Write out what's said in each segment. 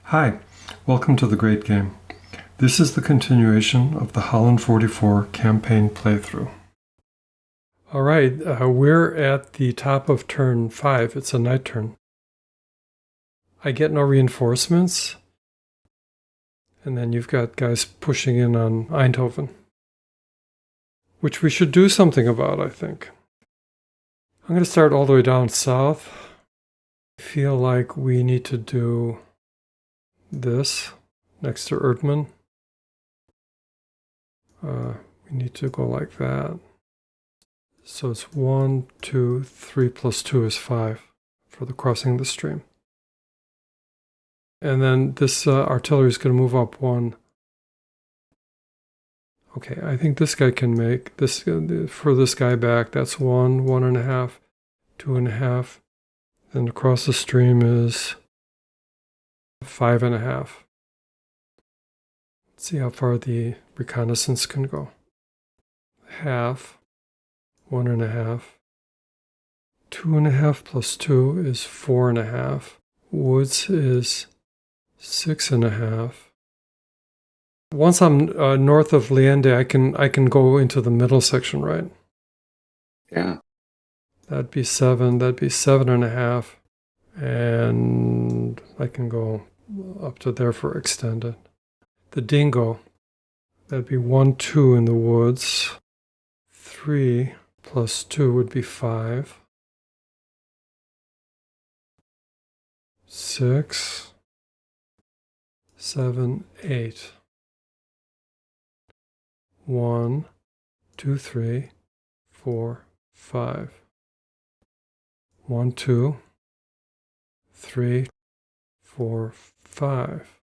Hi, welcome to the Great Game. This is the continuation of the Holland 44 campaign playthrough. All right, we're at the top of turn 5. It's a night turn. I get no reinforcements. And then you've got guys pushing in on Eindhoven, which we should do something about, I think. I'm going to start all the way down south. I feel like we need to do this next to Erdman. We need to go like that. So it's 1, 2, 3 plus 2 is 5 for the crossing the stream. And then this artillery is going to move up 1. Okay, I think this guy can make this for this guy back. That's 1, 1.5, 2.5. And across the stream is 5.5. Let's see how far the reconnaissance can go. Half, 1.5. 2.5 plus 2 is 4.5. Woods is 6.5. Once I'm north of Liende, I can go into the middle section, right? Yeah. That'd be 7. That'd be 7.5. And I can go up to there for extended. The Dingo, that'd be 1, 2 in the woods. 3 plus 2 would be 5. 6, 7, 8. 1, 2, 3, 4, 5. 1, 2, 3, 4, 5.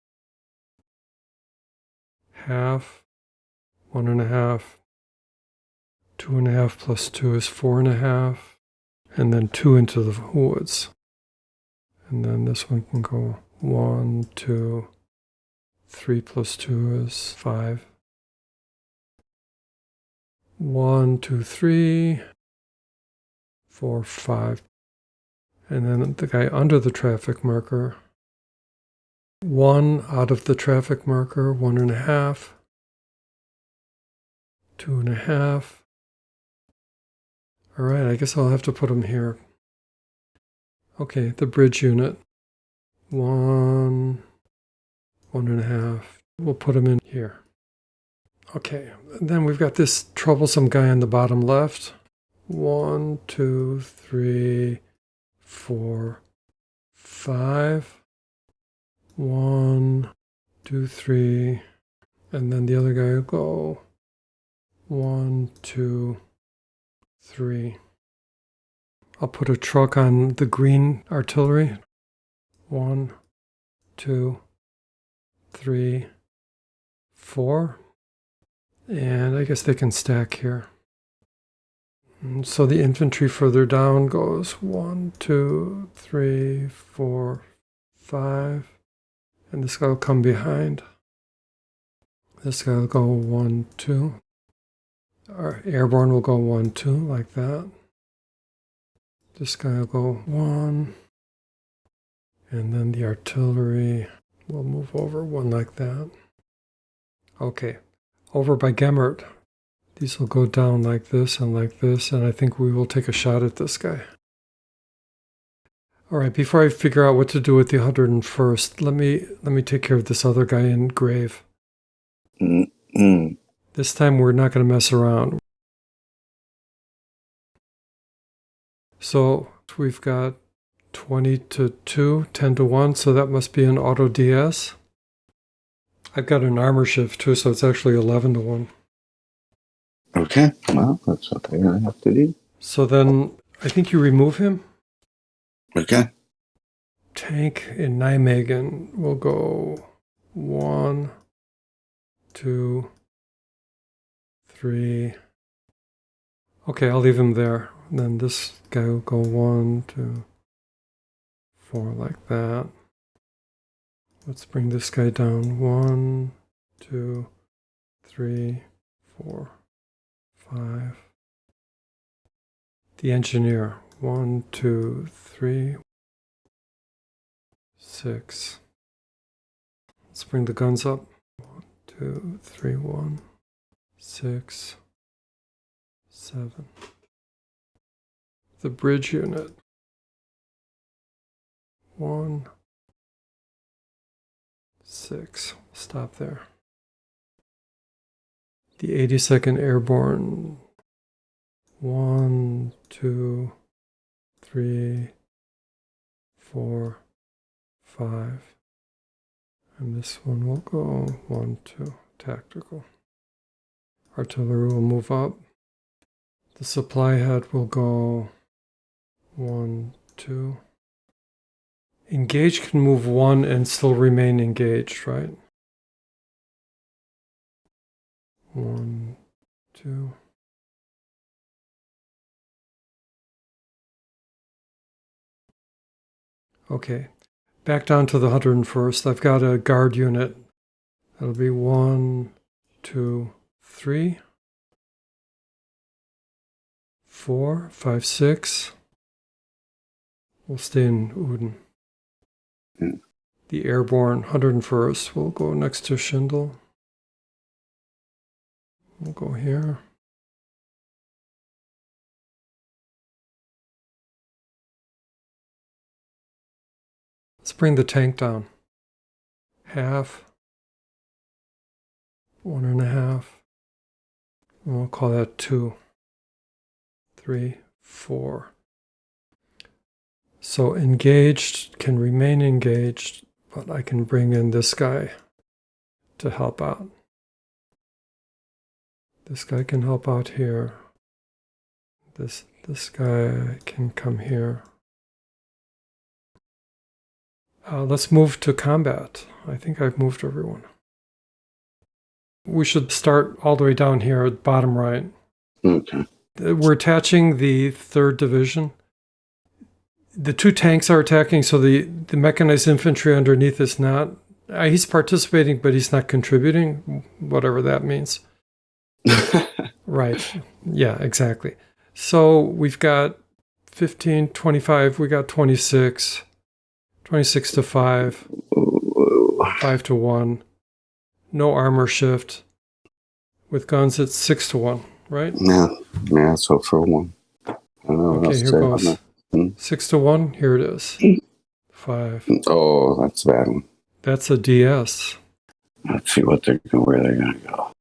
Half, 1.5. 2.5 plus 2 is 4.5. And then 2 into the woods. And then this one can go 1, 2, 3 plus 2 is 5. 1, 2, 3, 4, 5. And then the guy under the traffic marker. 1 out of the traffic marker, 1.5. 2.5. All right, I guess I'll have to put him here. Okay, the bridge unit. 1, 1.5. We'll put him in here. Okay, and then we've got this troublesome guy on the bottom left. 1, 2, 3, 4, 5. 1, 2, 3. And then the other guy will go 1, 2, 3. I'll put a truck on the green artillery. 1, 2, 3, 4. And I guess they can stack here. And so the infantry further down goes 1, 2, 3, 4, 5. And this guy will come behind. This guy will go 1, 2. Our airborne will go 1, 2, like that. This guy will go 1. And then the artillery will move over 1 like that. Okay. Over by Gemmert, these will go down like this, and I think we will take a shot at this guy. All right, before I figure out what to do with the 101st, let me take care of this other guy in Grave. Mm-hmm. This time we're not going to mess around. So we've got 20 to 2, 10 to 1, so that must be an auto DS. I've got an armor shift too, so it's actually 11 to 1. Okay, well, that's what they're going to have to do. So then I think you remove him. Okay. Tank in Nijmegen will go 1, 2, 3. Okay, I'll leave him there. And then this guy will go 1, 2, 4, like that. Let's bring this guy down. 1, 2, 3, 4, 5. The engineer. 1, 2, 3, 6. Let's bring the guns up. 1, 2, 3, 1, 6, 7. The bridge unit. 1, 6. Stop there. The 82nd Airborne. 1, 2, 3, 4, 5. And this one will go 1, 2. Tactical. Artillery will move up. The supply head will go 1, 2. Engage can move 1 and still remain engaged, right? 1, 2. Okay, back down to the 101st. I've got a guard unit. That'll be 1, 2, 3, 4, 5, 6. We'll stay in Uden. The airborne 101st will go next to Schindel. We'll go here. Let's bring the tank down. Half. 1.5. We'll call that 2, 3, 4. So engaged can remain engaged, but I can bring in this guy to help out. This guy can help out here. This guy can come here. Let's move to combat. I think I've moved everyone. We should start all the way down here at bottom right. Okay. We're attaching the 3rd Division. The 2 tanks are attacking, so the mechanized infantry underneath is not. He's participating, but he's not contributing, whatever that means. Right. Yeah, exactly. So we've got 15, 25, we got 26, 26 to 5, 5 to 1. No armor shift. With guns, it's 6 to 1, right? Yeah, so for 1. I don't know what Okay, else here to goes. say. 6 to 1, here it is. 5. Oh, that's a bad one. That's a DS. Let's see where they're gonna go.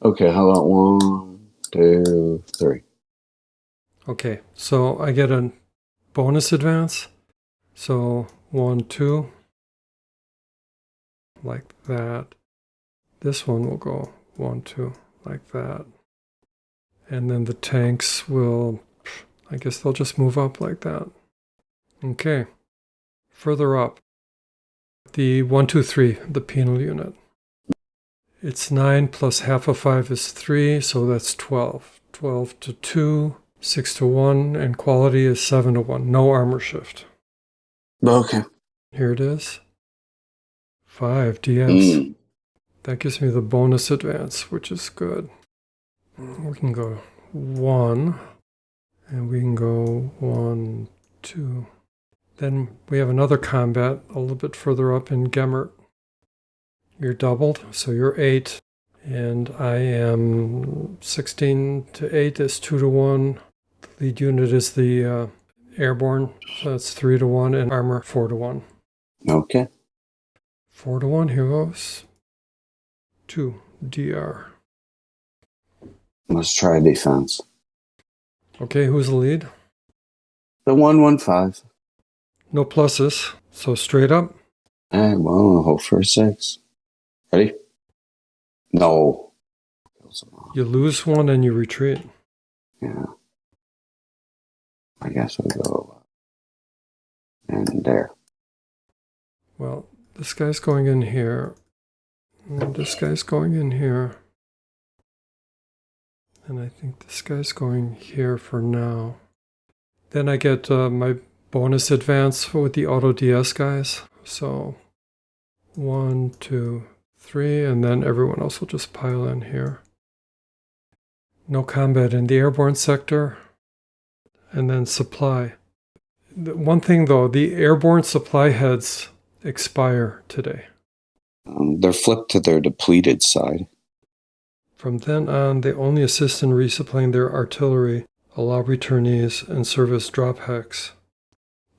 Okay, how about 1, 2, 3? Okay, so I get a bonus advance. So 1, 2. Like that. This one will go 1, 2, like that. And then the tanks will, I guess they'll just move up like that. Okay. Further up, the 1, 2, 3, the penal unit. It's 9 plus half of 5 is 3, so that's 12. 12 to 2, 6 to 1, and quality is 7 to 1. No armor shift. Okay. Here it is. 5 DS. Mm. That gives me the bonus advance, which is good. We can go 1, and we can go 1, 2. Then we have another combat a little bit further up in Gemmert. You're doubled, so you're 8, and I am 16 to 8 is 2 to 1. The lead unit is the airborne, so that's 3 to 1, and armor 4 to 1. Okay. 4 to 1, here goes. 2 DR. Let's try defense. Okay, who's the lead? The 115. No pluses, so straight up. Well, I'll hope for a 6. Ready? No. You lose 1 and you retreat. Yeah. I guess we'll go. And there. Well, this guy's going in here. And this guy's going in here. And I think this guy's going here for now. Then I get my bonus advance with the auto DS guys. So 1, 2, 3, and then everyone else will just pile in here. No combat in the airborne sector. And then supply. One thing though, the airborne supply heads expire today. They're flipped to their depleted side. From then on, they only assist in resupplying their artillery, allow returnees, and serve as drop hex.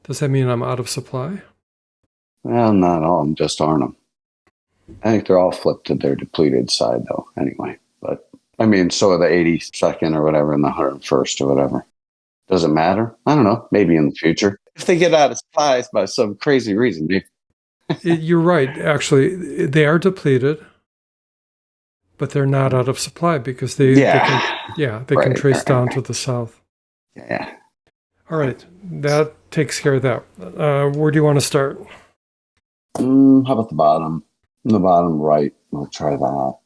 Does that mean I'm out of supply? Well, not all of them, just Arnhem. I think they're all flipped to their depleted side, though, anyway. But, I mean, so are the 82nd or whatever and the 101st or whatever. Does it matter? I don't know. Maybe in the future. If they get out of supplies by some crazy reason. You're right. Actually, they are depleted, but they're not out of supply because they can trace down to the south. Yeah. All right. That takes care of that. Where do you want to start? How about the bottom? The bottom right. We'll try that.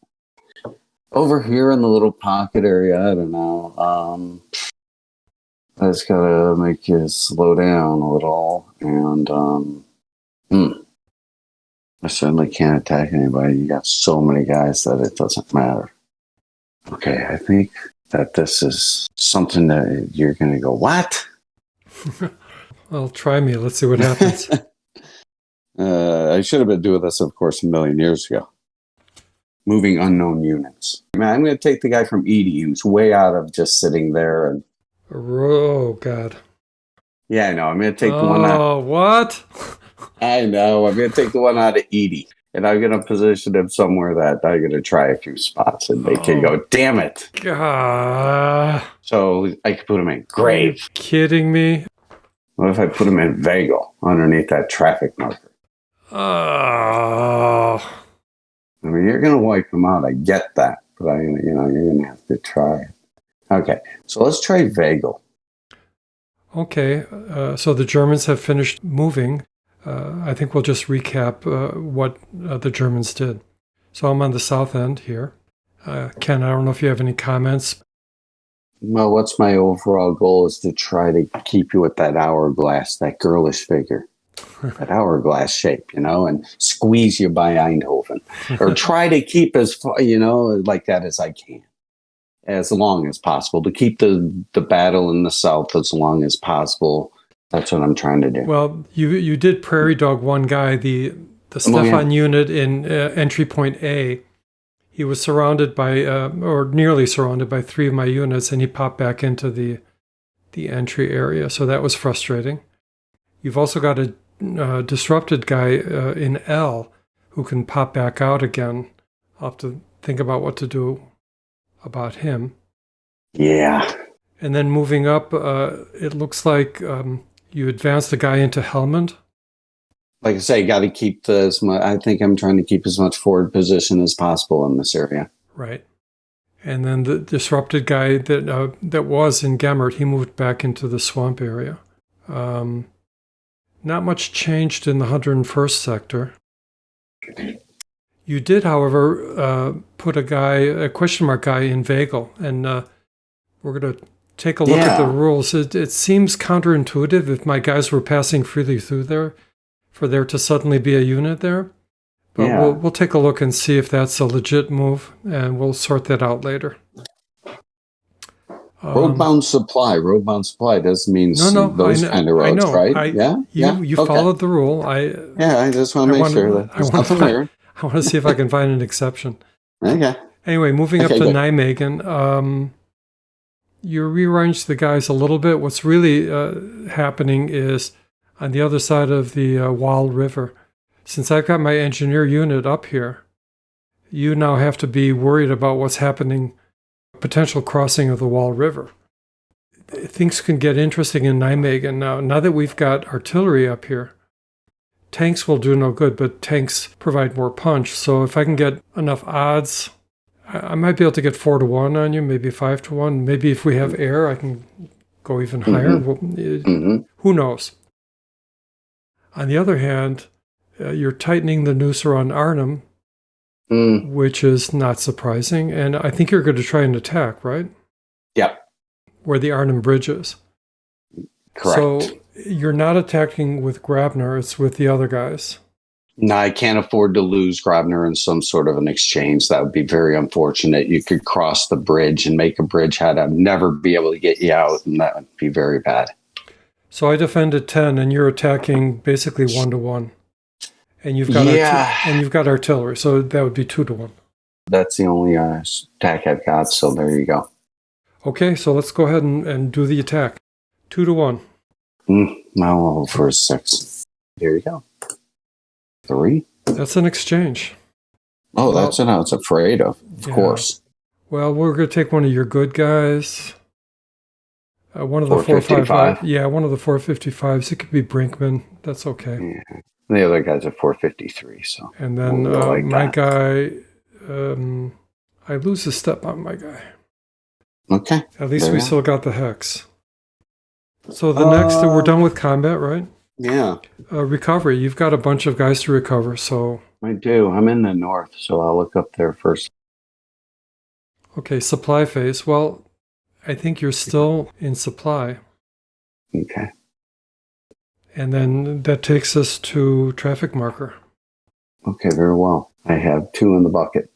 Over here in the little pocket area, I don't know. I just gotta make you slow down a little. And I certainly can't attack anybody. You got so many guys that it doesn't matter. Okay, I think that this is something that you're gonna go, what? Well, try me. Let's see what happens. I should have been doing this, of course, a million years ago. Moving unknown units. Man, I'm going to take the guy from Edie, who's way out of just sitting there. And oh, God. Yeah, I know. I'm going to take the one out. Oh, what? I know. I'm going to take the one out of Edie. And I'm going to position him somewhere that I'm going to try a few spots. And they can go, damn it. God. So I could put him in Grave. Are you kidding me? What if I put him in Vagel underneath that traffic marker? Oh. I mean, you're going to wipe them out. I get that. But, you're going to have to try it. Okay. So let's try Vagel. Okay. So the Germans have finished moving. I think we'll just recap what the Germans did. So I'm on the south end here. Ken, I don't know if you have any comments. Well, what's my overall goal is to try to keep you with that hourglass, that girlish figure. That hourglass shape, and squeeze you by Eindhoven, or try to keep as far, like that as I can, as long as possible, to keep the battle in the south as long as possible. That's what I'm trying to do. Well, you did prairie dog one guy, the Stefan unit in entry point A. He was surrounded by, or nearly surrounded by 3 of my units, and he popped back into the entry area. So that was frustrating. You've also got a disrupted guy in L who can pop back out again. I'll have to think about what to do about him. Yeah. And then moving up, it looks like you advanced the guy into Helmand. Like I say, got to keep I think I'm trying to keep as much forward position as possible in this area. Right. And then the disrupted guy that was in Gemmert, he moved back into the swamp area. Not much changed in the 101st sector. You did, however, put a question mark guy in Vagel, and we're going to take a look at the rules. It seems counterintuitive if my guys were passing freely through there, for there to suddenly be a unit there. But we'll take a look and see if that's a legit move, and we'll sort that out later. Roadbound supply doesn't mean those kind of roads, right? You followed the rule. I just want to make sure that there's nothing weird. I want to see if I can find an exception. Okay. Anyway, moving up to Nijmegen, you rearranged the guys a little bit. What's really happening is on the other side of the Waal River. Since I've got my engineer unit up here, you now have to be worried about what's happening, potential crossing of the Waal River. Things can get interesting in Nijmegen now that we've got artillery up here. Tanks will do no good, but tanks provide more punch. So if I can get enough odds, I might be able to get 4-1 on you, maybe 5-1. Maybe if we have air, I can go even higher. Who knows? On the other hand, you're tightening the noose around Arnhem, which is not surprising. And I think you're going to try and attack, right? Yep. Where the Arnhem Bridge is. Correct. So you're not attacking with Grabner, it's with the other guys. No, I can't afford to lose Grabner in some sort of an exchange. That would be very unfortunate. You could cross the bridge and make a bridgehead. I'd never be able to get you out, and that would be very bad. So I defended 10, and you're attacking basically 1-1. And you've got Yeah. and you've got artillery, so that would be 2-1. That's the only attack I've got, so there you go. Okay, so let's go ahead and do the attack. 2-1. I'll roll for a 6. There you go. 3. That's an exchange. Oh, that's what I was afraid of course. Well, we're going to take one of your good guys. One of the 455. 455. Yeah, one of the 455s. It could be Brinkman. That's okay. Yeah. The other guy's at 453. So. And then like my that. guy, I lose a step on my guy. Okay. At least there we you still got the hex. So the next, we're done with combat, right? Yeah. Recovery. You've got a bunch of guys to recover, so... I do. I'm in the north, so I'll look up there first. Okay, supply phase. Well, I think you're still in supply. Okay. And then that takes us to traffic marker. Okay, very well. I have 2 in the bucket.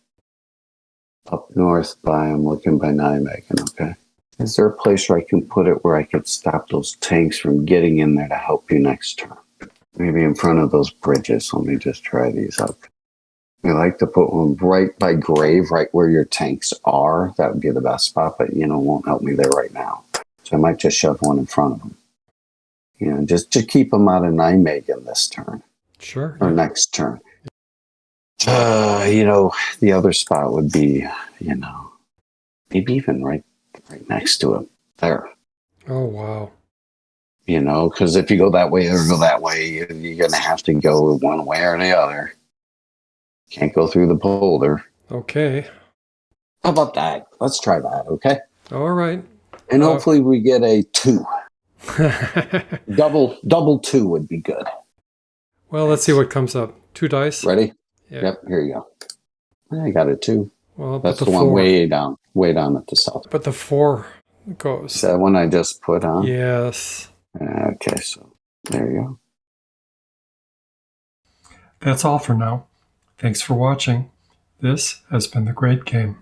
Up north I'm looking by Nijmegen, okay. Is there a place where I can put it where I could stop those tanks from getting in there to help you next turn? Maybe in front of those bridges. Let me just try these out. I like to put one right by grave, right where your tanks are. That would be the best spot, but, it won't help me there right now. So I might just shove one in front of them. Just to keep them out of Nijmegen this turn. Sure. Or next turn. The other spot would be, maybe even right next to it. There. Oh, wow. Because if you go that way or go that way, you're going to have to go one way or the other. Can't go through the boulder. Okay. How about that? Let's try that, okay? All right. And hopefully we get a 2. Double 2 would be good. Well, let's see what comes up. 2 dice. Ready? Yeah. Yep, here you go. I got a 2. Well, that's but the one way down at the south. But the 4 goes. Is that one I just put on? Yes. Okay, so there you go. That's all for now. Thanks for watching. This has been The Great Game.